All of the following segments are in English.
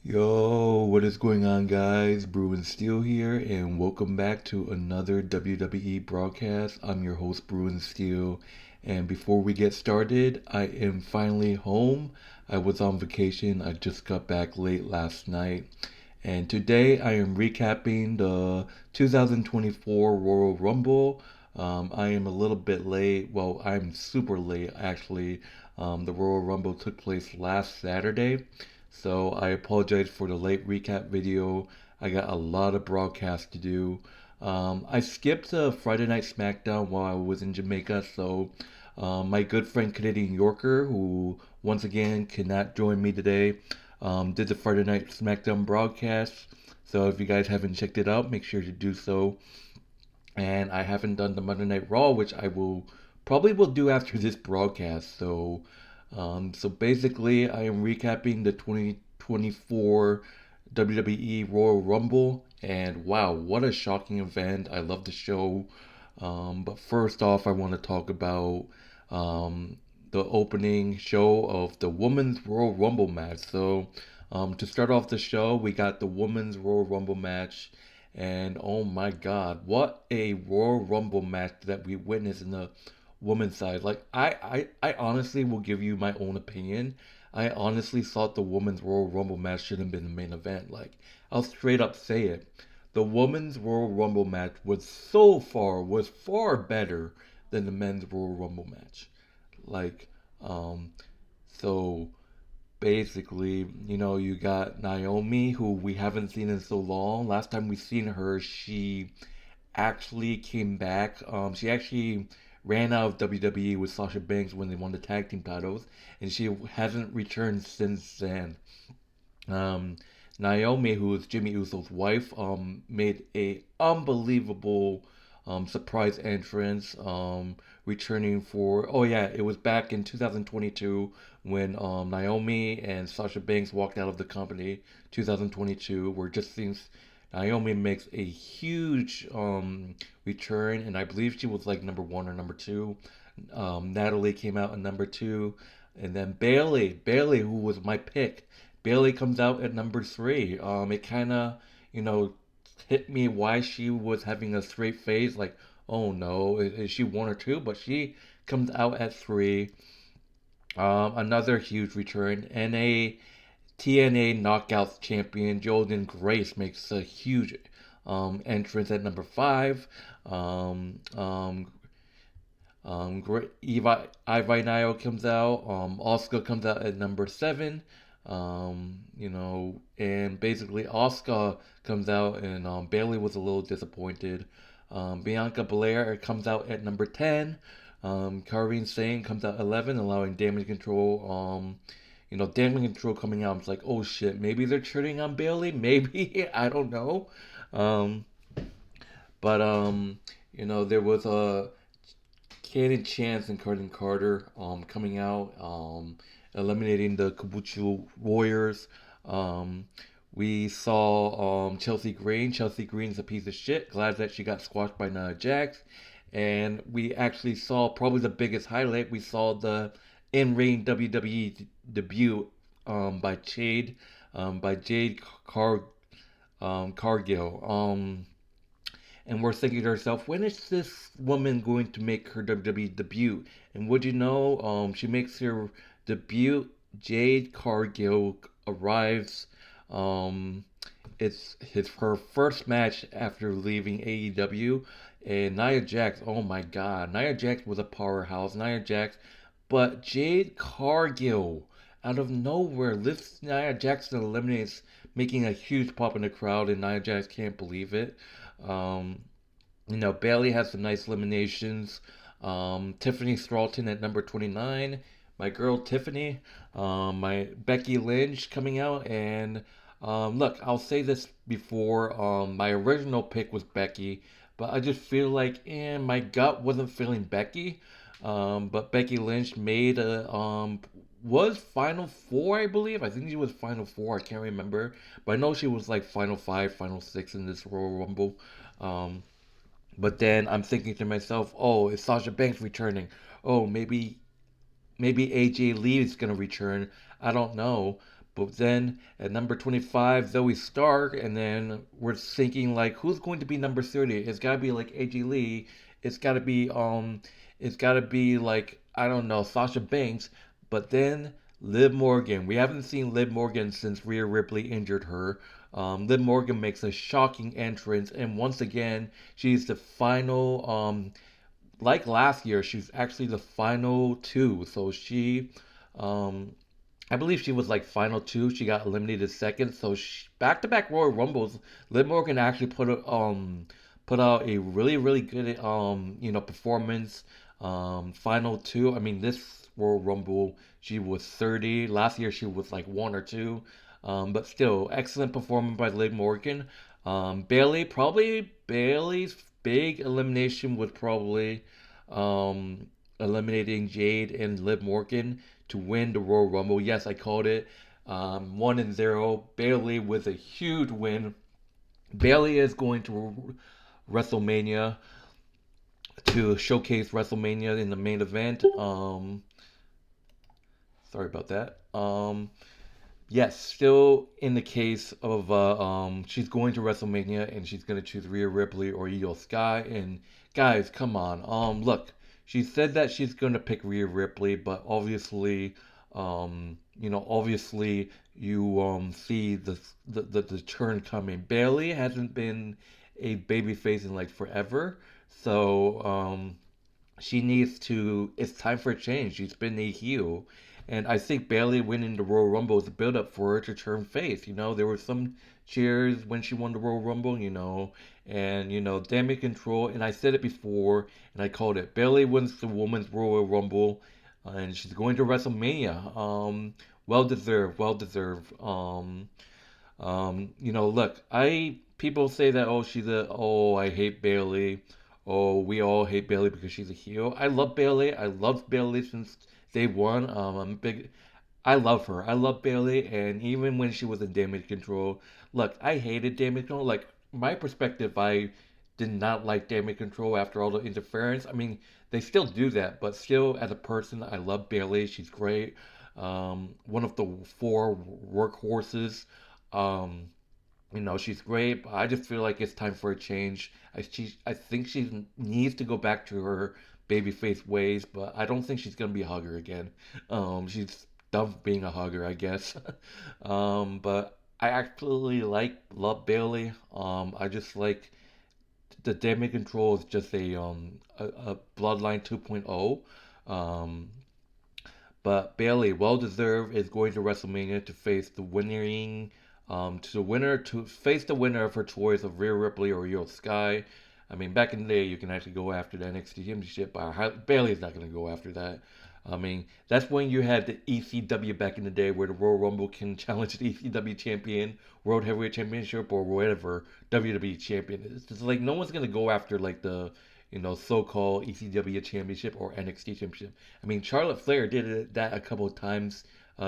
Yo, what is going on, guys? Bruin Steel here, and welcome back to another WWE broadcast. I'm your host, Bruin Steel, and before we get started, I am finally home. I was on vacation, I just got back late last night, and today I am recapping the 2024 Royal Rumble. I am a little bit late. Well, I'm super late, actually. The Royal Rumble took place last Saturday. So I apologize for the late recap video. I got a lot of broadcasts to do. I skipped Friday Night SmackDown while I was in Jamaica, so my good friend Canadian Yorker, who once again cannot join me today, did the Friday Night SmackDown broadcast. So if you guys haven't checked it out, make sure to do so. And I haven't done the Monday Night Raw, which I will probably will do after this broadcast. So basically, I am recapping the 2024 WWE Royal Rumble, and wow, what a shocking event! I love the show. But first off, I want to talk about the opening show of the Women's Royal Rumble match. To start off the show, we got the Women's Royal Rumble match. And oh my God, what a Royal Rumble match that we witnessed in the women's side. Like I honestly will give you my own opinion. I honestly thought the women's Royal Rumble match should have been the main event. Like I'll straight up say it. The women's Royal Rumble match was far better than the men's Royal Rumble match. Like, um, so basically, you got Naomi, who we haven't seen in so long. Last time we seen her, she actually came back. She actually ran out of WWE with Sasha Banks when they won the tag team titles, and she hasn't returned since then. Um, Naomi, who is Jimmy Uso's wife, made a unbelievable surprise entrance, returning for. Oh yeah, it was back in 2022 when Naomi and Sasha Banks walked out of the company. 2022, where just since Naomi makes a huge return, and I believe she was like number one or number two. Natalie came out at number two, and then Bayley, who was my pick. Bayley comes out at number three. It kind of, you know, hit me why she was having a straight face. Like, oh no, is she one or two? But she comes out at three. Another huge return. And a TNA Knockouts champion, Jordan Grace, makes a huge entrance at number five. Um, um, Ivy comes out. Asuka comes out at number seven. And basically Asuka comes out, and Bayley was a little disappointed. Bianca Belair comes out at number 10. Kairi and Sane comes out 11, allowing damage control. Damage control coming out. It's like, oh shit, maybe they're turning on Bayley. Maybe I don't know. Um, but there was a Cannon Chance and Carden Carter coming out, eliminating the Kabuki Warriors. Um, we saw Chelsea Green. Chelsea Green's a piece of shit. Glad that she got squashed by Nia Jax. And we actually saw probably the biggest highlight. We saw the in-ring WWE debut by Jade Cargill. And we're thinking to ourselves, when is this woman going to make her WWE debut? And would you know, she makes her debut. Jade Cargill arrives. Um, it's her first match after leaving AEW. And Nia Jax, oh my God, Nia Jax was a powerhouse. Nia Jax, but Jade Cargill, out of nowhere, lifts Nia Jax and eliminates, making a huge pop in the crowd, and Nia Jax can't believe it. Um, Bayley has some nice eliminations. Tiffany Stratton at number 29. My girl Tiffany. My Becky Lynch coming out. And look, I'll say this before. My original pick was Becky, but I just feel like my gut wasn't feeling Becky. But Becky Lynch made was Final Four, I believe. I think she was Final Four. I can't remember, but I know she was like Final Five, Final Six in this Royal Rumble. Um, but then I'm thinking to myself, oh, is Sasha Banks returning? Oh, maybe AJ Lee is gonna return. I don't know. But then at number 25, Zoe Stark, and then we're thinking like, who's going to be number 30? It's got to be like AJ Lee. It's got to be it's got to be like, I don't know, Sasha Banks. But then Liv Morgan. We haven't seen Liv Morgan since Rhea Ripley injured her. Liv Morgan makes a shocking entrance, and once again, she's the final. Like last year, she's actually the final two. So she, um, I believe she was like final two. She got eliminated second. So back to back Royal Rumbles, Liv Morgan actually put out a really good performance. Final two. I mean, this Royal Rumble she was 30. Last year she was like one or two. But still, excellent performance by Liv Morgan. Bailey's big elimination was probably eliminating Jade and Liv Morgan to win the Royal Rumble. Yes, I called it. 1-0. Bayley with a huge win. Bayley is going to WrestleMania to showcase WrestleMania in the main event. Sorry about that. Yes, still in the case of she's going to WrestleMania and she's gonna choose Rhea Ripley or IYO Sky. And guys, come on. Look, she said that she's gonna pick Rhea Ripley, but obviously, obviously you see the turn coming. Bayley hasn't been a babyface in like forever, so she needs to. It's time for a change. She's been a heel, and I think Bayley winning the Royal Rumble is a build up for her to turn face. There were some cheers when she won the Royal Rumble. And Damage Control. And I said it before, and I called it. Bayley wins the Women's Royal Rumble, and she's going to WrestleMania. Well deserved. Well deserved. Look, I people say that I hate Bayley. Oh, we all hate Bayley because she's a heel. I love Bayley. I love Bayley since day one. I'm big. I love her. I love Bayley, and even when she was in Damage Control, look, I hated Damage Control. Like my perspective, I did not like Damage Control after all the interference. I mean, they still do that, but still, as a person, I love Bayley. She's great. One of the four workhorses. Um, she's great, but I just feel like it's time for a change. I think she needs to go back to her babyface ways, but I don't think she's gonna be a hugger again. She's done being a hugger, I guess. But I actually love Bayley. I just like the Damage Control is just a Bloodline 2.0. Um, but Bayley, well deserved, is going to WrestleMania to face to face the winner of her choice of Rhea Ripley or IYO Sky. I mean, back in the day, you can actually go after the NXT Championship, but Bayley's not going to go after that. I mean, that's when you had the ECW back in the day, where the Royal Rumble can challenge the ECW champion, World Heavyweight Championship, or whatever WWE champion. It's just like no one's going to go after like the so-called ECW championship or NXT championship. I mean, Charlotte Flair that a couple of times.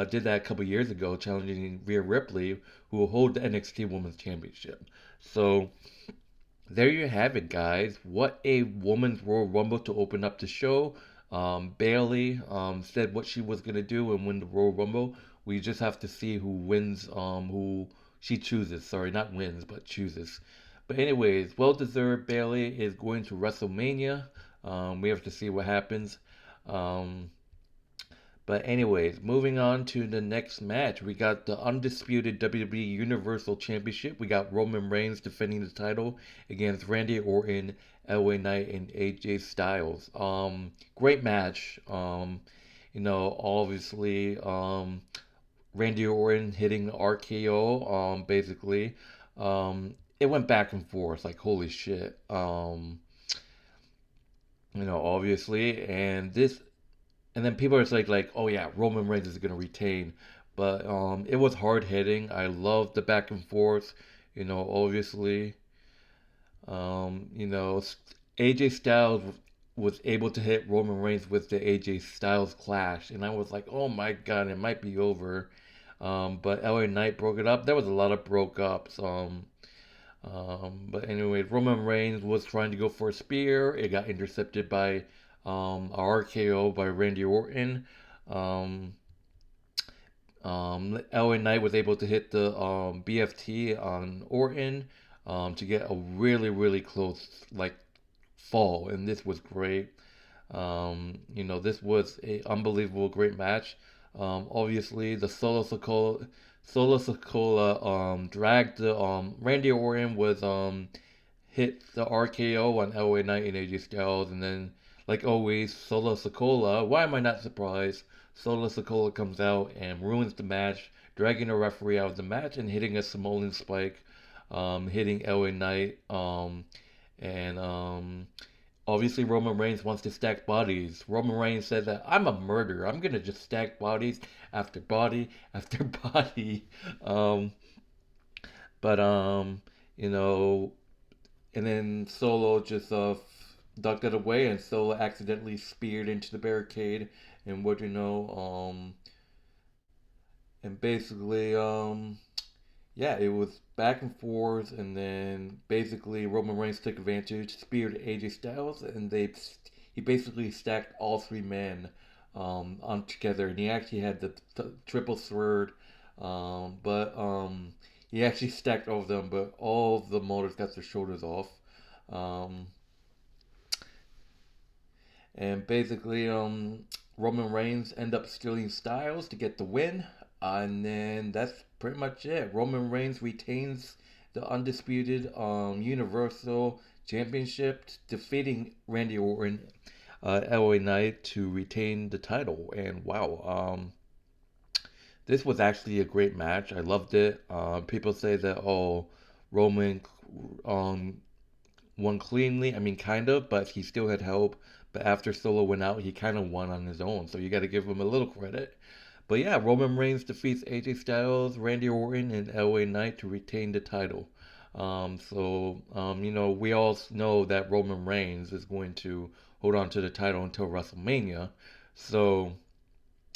Did that a couple years ago, challenging Rhea Ripley, who will hold the NXT Women's Championship. So there you have it, guys. What a women's Royal Rumble to open up the show. Bayley said what she was gonna do and win the Royal Rumble. We just have to see who wins. Who she chooses. Sorry, not wins, but chooses. But anyways, well deserved. Bayley is going to WrestleMania. We have to see what happens. Um, but anyways, moving on to the next match, we got the undisputed WWE Universal Championship. We got Roman Reigns defending the title against Randy Orton, LA Knight, and AJ Styles. Great match. Obviously, Randy Orton hitting the RKO. Basically, it went back and forth like holy shit. Obviously, and then people are like, oh yeah, Roman Reigns is gonna retain, but it was hard hitting. I loved the back and forth, obviously, AJ Styles was able to hit Roman Reigns with the AJ Styles clash, and I was like, oh my god, it might be over. But LA Knight broke it up. There was a lot of broke ups. But anyway, Roman Reigns was trying to go for a spear. It got intercepted by a RKO by Randy Orton. Um, LA Knight was able to hit the BFT on Orton to get a really, really close like fall, and this was great. This was a unbelievable great match. Obviously, the Solo Sokola dragged the Randy Orton was hit the RKO on LA Knight and AJ Styles, and then like always, Solo Sokola. Why am I not surprised? Solo Sokola comes out and ruins the match, dragging the referee out of the match and hitting a Samoan spike, hitting LA Knight, and obviously, Roman Reigns wants to stack bodies. Roman Reigns said that I'm a murderer. I'm gonna just stack bodies after body after body. Um, but you know, and then Solo just ducked it away, and Solo accidentally speared into the barricade, and and basically yeah, it was back and forth, and then basically Roman Reigns took advantage, speared AJ Styles, and he basically stacked all three men on together, and he actually had the triple sword, but he actually stacked all of them, but all of the motors got their shoulders off, um, and basically Roman Reigns ended up stealing Styles to get the win. And then that's pretty much it. Roman Reigns retains the undisputed Universal Championship, defeating Randy Orton, LA Knight to retain the title. And wow, this was actually a great match. I loved it. People say that Roman um, won cleanly. I mean, kind of, but he still had help. But after Solo went out, he kind of won on his own. So you got to give him a little credit. But yeah, Roman Reigns defeats AJ Styles, Randy Orton, and LA Knight to retain the title. We all know that Roman Reigns is going to hold on to the title until WrestleMania. So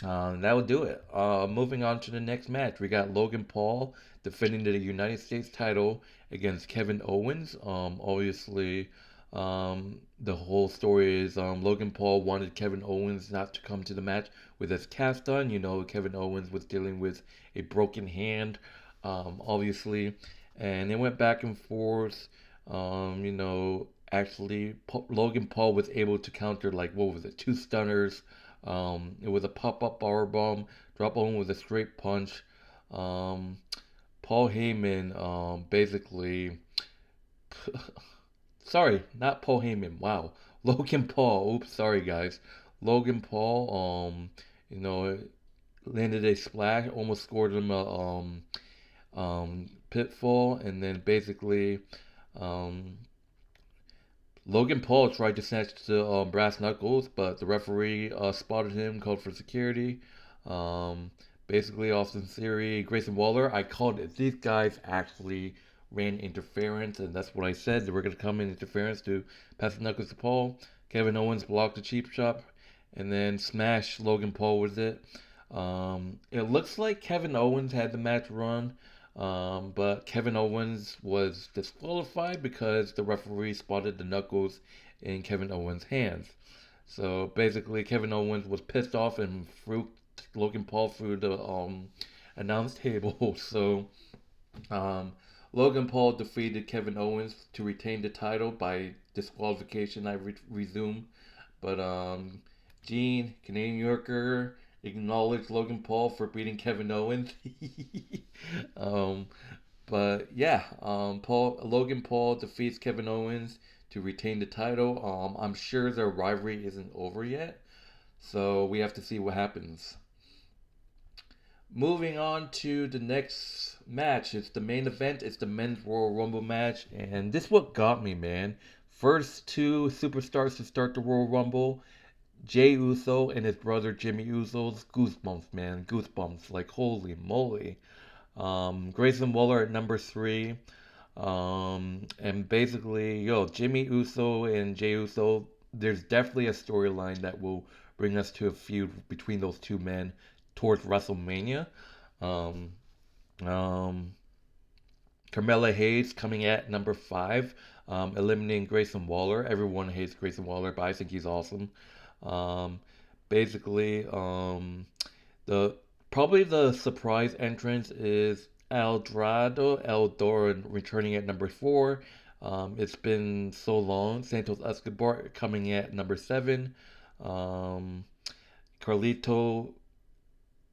that will do it. Moving on to the next match, we got Logan Paul defending the United States title against Kevin Owens. Obviously, the whole story is Logan Paul wanted Kevin Owens not to come to the match with his cast on. Kevin Owens was dealing with a broken hand, obviously, and they went back and forth. Actually, Logan Paul was able to counter like what was it, two stunners. It was a pop-up bar bomb, drop Owen with a straight punch. Um, Paul Heyman basically sorry, not Paul Heyman. Wow, Logan Paul. Oops, sorry guys. Logan Paul. You know, landed a splash, almost scored him a pitfall, and then basically um, Logan Paul tried to snatch the brass knuckles, but the referee spotted him, called for security. Um, Basically, Austin Theory, Grayson Waller, I called it. These guys actually ran interference, and that's what I said. They were going to come in interference to pass the knuckles to Paul. Kevin Owens blocked the cheap shot, and then smashed Logan Paul with it. It looks like Kevin Owens had the match run. But Kevin Owens was disqualified because the referee spotted the knuckles in Kevin Owens' hands. So basically, Kevin Owens was pissed off and threw Logan Paul through the announce table. So um, Logan Paul defeated Kevin Owens to retain the title by disqualification. I resume, but Gene, Canadian New Yorker, acknowledged Logan Paul for beating Kevin Owens. um, but yeah, Logan Paul defeats Kevin Owens to retain the title. I'm sure their rivalry isn't over yet, so we have to see what happens. Moving on to the next match, it's the main event. It's the men's Royal Rumble match, and this what got me, man. First two superstars to start the Royal Rumble, Jay Uso and his brother Jimmy Uso's goosebumps, man, goosebumps. Like holy moly. Grayson Waller at number three. And basically, Jimmy Uso and Jay Uso, there's definitely a storyline that will bring us to a feud between those two men towards WrestleMania. Um, um, Carmella Hayes coming at number five, eliminating Grayson Waller. Everyone hates Grayson Waller, but I think he's awesome. Um, basically, the Probably the surprise entrance is Eldorado returning at number 4. It's been so long. Santos Escobar coming at number 7. Um, Carlito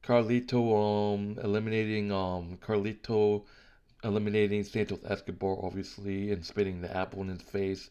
Carlito eliminating Santos Escobar, obviously, and spitting the apple in his face.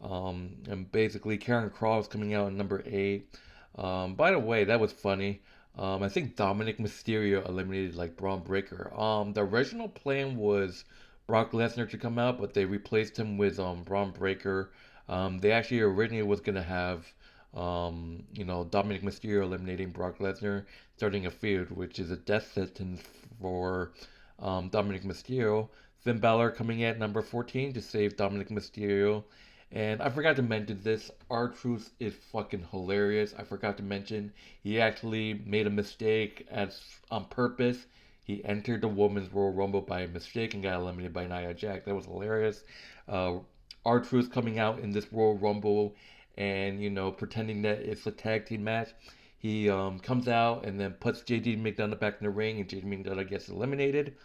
And basically, Karen Cross coming out at number 8. By the way, that was funny. I think Dominic Mysterio eliminated like Braun Breaker. The original plan was Brock Lesnar to come out, but they replaced him with Braun Breaker. They actually originally was gonna have Dominic Mysterio eliminating Brock Lesnar, starting a feud, which is a death sentence for Dominic Mysterio. Finn Balor coming in at number 14 to save Dominic Mysterio. And I forgot to mention this. R-Truth is fucking hilarious. I forgot to mention he actually made a mistake as on purpose. He entered the Women's Royal Rumble by mistake and got eliminated by Nia Jax. That was hilarious. R-Truth coming out in this Royal Rumble and pretending that it's a tag team match. He comes out and then puts JD McDonough back in the ring, and JD McDonough gets eliminated.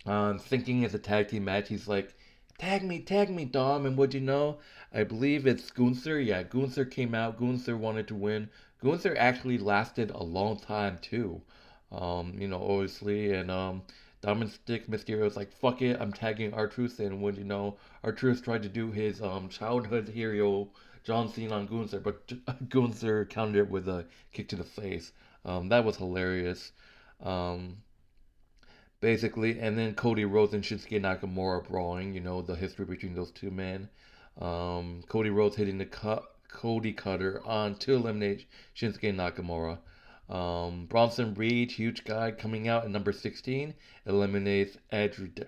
Thinking it's a tag team match, he's like, tag me, Dom. And what I believe it's Gunther. Yeah, Gunther came out. Gunther wanted to win. Gunther actually lasted a long time too. Obviously, and Dominic Mysterio's like, fuck it, I'm tagging R-Truth, and what R-Truth tried to do his childhood hero John Cena on Gunther, but Gunther countered it with a kick to the face. That was hilarious. Um, Basically, and then Cody Rhodes and Shinsuke Nakamura brawling, the history between those two men. Cody Rhodes hitting the Cody Cutter on to eliminate Shinsuke Nakamura. Bronson Reed, huge guy, coming out at number 16, eliminates Adrad.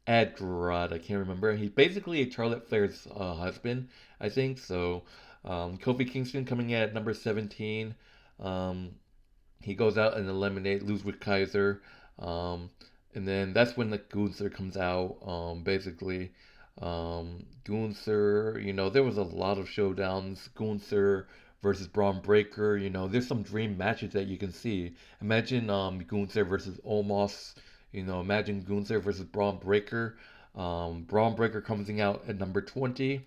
I can't remember. He's basically a Charlotte Flair's husband, I think. So, Kofi Kingston coming in at number 17. Um, he goes out and eliminates Ludwig Kaiser. And then that's when the Gunther comes out. Gunther, there was a lot of showdowns. Gunther versus Braun Breaker. There's some dream matches that you can see. Imagine Gunther versus Omos. Imagine Gunther versus Braun Breaker. Braun Breaker comes out at number 20.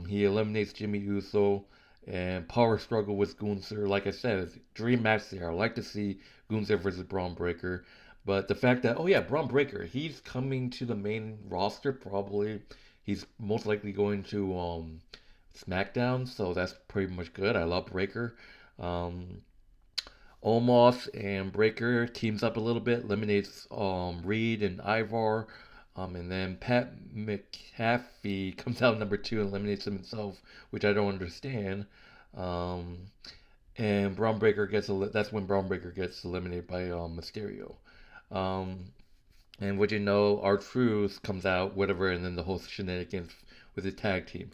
He eliminates Jimmy Uso. And power struggle with Gunther. Like I said, it's dream match there. I like to see Gunther versus Braun Breaker. But the fact that, oh yeah, Braun Breaker, he's coming to the main roster probably. He's most likely going to SmackDown, so that's pretty much good. I love Breaker. Um, Omos and Breaker teams up a little bit, eliminates Reed and Ivar. And then Pat McAfee comes out number 2 and eliminates himself, which I don't understand. Um, and Braun Breaker that's when Braun Breaker gets eliminated by Mysterio. Um, and what R-Truth comes out, whatever, and then the whole shenanigans with the tag team.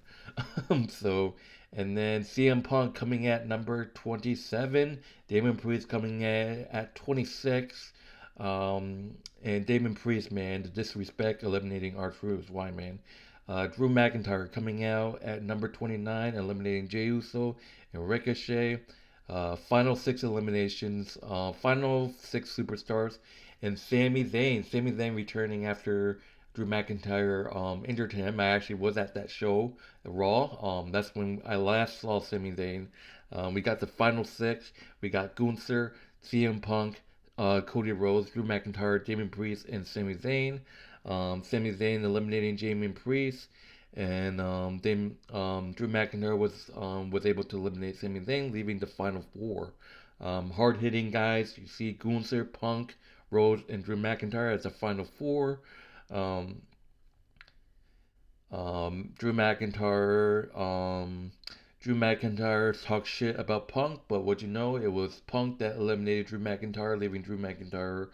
So, and then CM Punk coming at number 27, Damien Priest coming at 26. And Damien Priest, man, the disrespect, eliminating R-Truth. Why, man? Drew McIntyre coming out at number 29, eliminating Jey Uso and Ricochet. Final 6 eliminations, final 6 superstars, and Sami Zayn. Sami Zayn returning after Drew McIntyre injured him. I actually was at that show, Raw. That's when I last saw Sami Zayn. We got the final 6. We got Gunther, CM Punk, Cody Rhodes, Drew McIntyre, Damien Priest, and Sami Zayn. Sami Zayn eliminating Damien Priest, and Drew McIntyre was able to eliminate Sami Zayn, leaving the final 4. Hard hitting guys. You see Gunther, Punk, Rhodes, and Drew McIntyre as the final 4. Um, Drew McIntyre. Drew McIntyre talked shit about Punk, but it was Punk that eliminated Drew McIntyre, leaving Drew McIntyre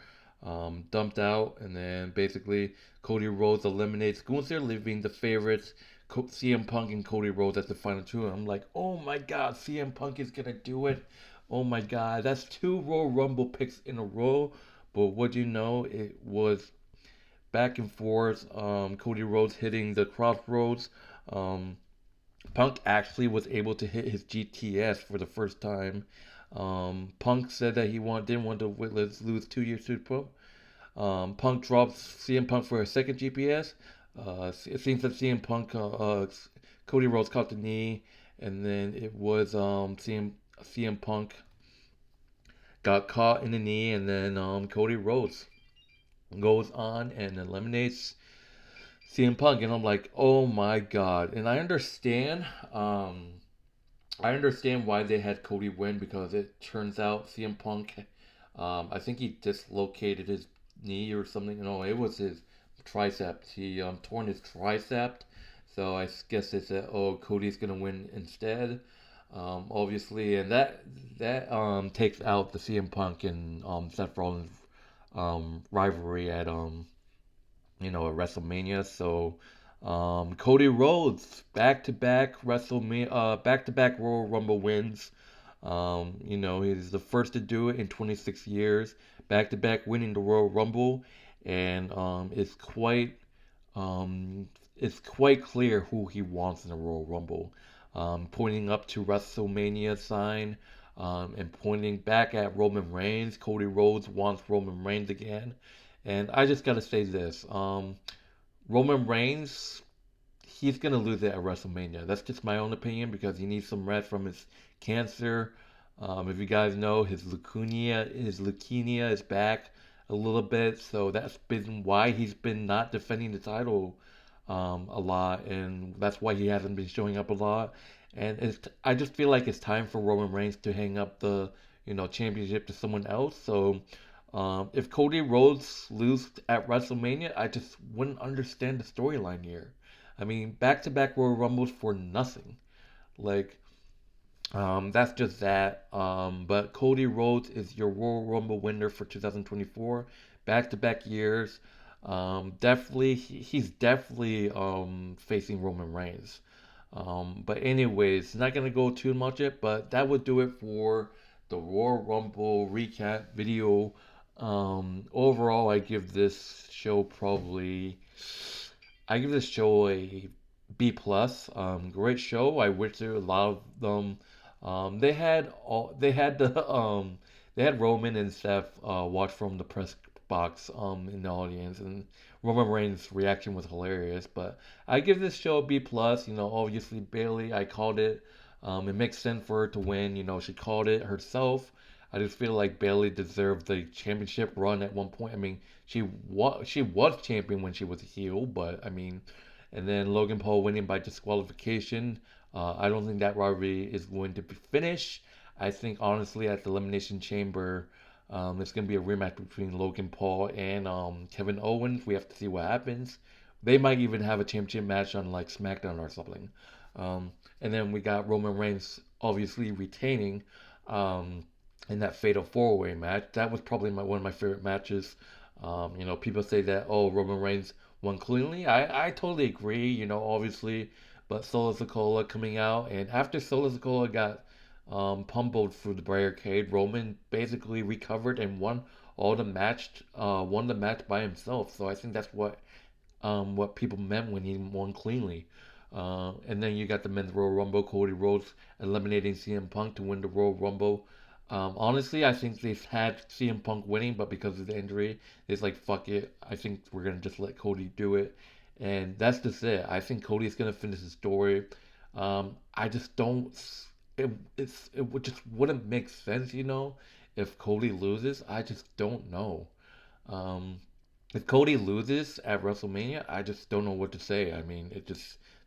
dumped out. And then basically Cody Rhodes eliminates Gunther, leaving the favorites CM Punk and Cody Rhodes as the final 2. And I'm like, oh my god, CM Punk is gonna do it. Oh my god, that's 2 Royal Rumble picks in a row. But it was back and forth. Cody Rhodes hitting the crossroads. Punk actually was able to hit his GTS for the first time. Punk said that didn't want to lose 2 years to the pro. Punk drops CM Punk for a second GPS. It seems that Cody Rhodes caught the knee, and then it was CM Punk got caught in the knee, and then Cody Rhodes goes on and eliminates CM Punk, and I'm like, oh my god. And I understand why they had Cody win because it turns out CM Punk, I think he dislocated his knee or something. No, it was his triceps. He torn his tricep. So I guess they said, oh, Cody's gonna win instead. Obviously, and that takes out the CM Punk and Seth Rollins rivalry at at WrestleMania. So Cody Rhodes back to back Royal Rumble wins. He's the first to do it in 26 years, back to back winning the Royal Rumble, and it's quite clear who he wants in the Royal Rumble. Pointing up to WrestleMania sign, and pointing back at Roman Reigns. Cody Rhodes wants Roman Reigns again. And I just gotta say this. Roman Reigns, he's gonna lose it at WrestleMania. That's just my own opinion because he needs some rest from his cancer. If you guys know, his leukemia is back a little bit, so that's been why he's been not defending the title a lot, and that's why he hasn't been showing up a lot. And I just feel like it's time for Roman Reigns to hang up the championship to someone else. So if Cody Rhodes loses at WrestleMania, I just wouldn't understand the storyline here. I mean, back-to-back Royal Rumbles for nothing. Like, that's just that. But Cody Rhodes is your Royal Rumble winner for 2024, back-to-back years. He's definitely facing Roman Reigns. But anyways, not gonna go too much it, but that would do it for the Royal Rumble recap video. Overall, I give this show a B plus. Great show. I wish there were a lot of them. They had Roman and Seth watch from the press box in the audience, and Roman Reigns' reaction was hilarious. But I give this show a B plus. Obviously Bayley, I called it. It makes sense for her to win. She called it herself. I just feel like Bayley deserved the championship run at one point. I mean, she was champion when she was a heel, but I mean, and then Logan Paul winning by disqualification. I don't think that rivalry is going to be finished. I think honestly at the Elimination Chamber, it's going to be a rematch between Logan Paul and Kevin Owens. We have to see what happens. They might even have a championship match on like SmackDown or something. And then we got Roman Reigns obviously retaining. In that fatal four-way match. That was probably one of my favorite matches. People say that Roman Reigns won cleanly. I totally agree. Obviously, but Solo Sikoa coming out, and after Solo Sikoa got pummeled through the barricade, Roman basically recovered and won the match by himself. So I think that's what people meant when he won cleanly. And then you got the men's Royal Rumble, Cody Rhodes eliminating CM Punk to win the Royal Rumble. Honestly, I think they've had CM Punk winning, but because of the injury, it's like, fuck it. I think we're going to just let Cody do it. And that's just it. I think Cody's going to finish the story. I just don't. It would just wouldn't make sense, if Cody loses. I just don't know. Um, if Cody loses at WrestleMania, I just don't know what to say. I mean,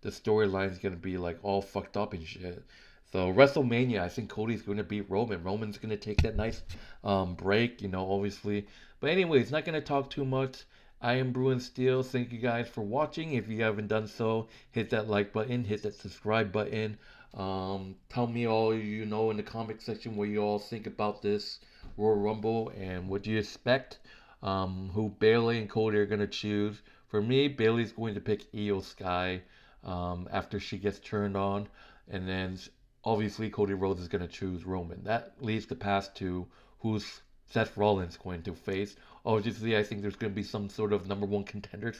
the storyline's gonna be like all fucked up and shit. So WrestleMania, I think Cody's gonna beat Roman. Roman's gonna take that nice break, obviously. But anyways, not gonna talk too much. I am Bruin Steel. Thank you guys for watching. If you haven't done so, hit that like button, hit that subscribe button. Tell me all you know in the comment section what you all think about this Royal Rumble and what do you expect. Who Bayley and Cody are going to choose. For me, Bayley's going to pick IYO Sky after she gets turned on. And then obviously Cody Rhodes is going to choose Roman. That leaves the path to who's Seth Rollins going to face. Obviously, I think there's going to be some sort of number one contenders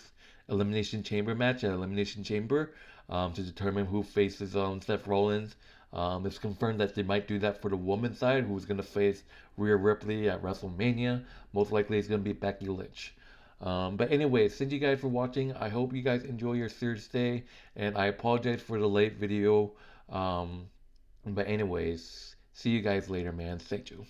elimination chamber match at Elimination Chamber to determine who faces Seth Rollins. It's confirmed that they might do that for the women's side, who's going to face Rhea Ripley at WrestleMania. Most likely it's going to be Becky Lynch. But anyways, thank you guys for watching. I hope you guys enjoy your Thursday, and I apologize for the late video. But anyways, see you guys later, man. Thank you.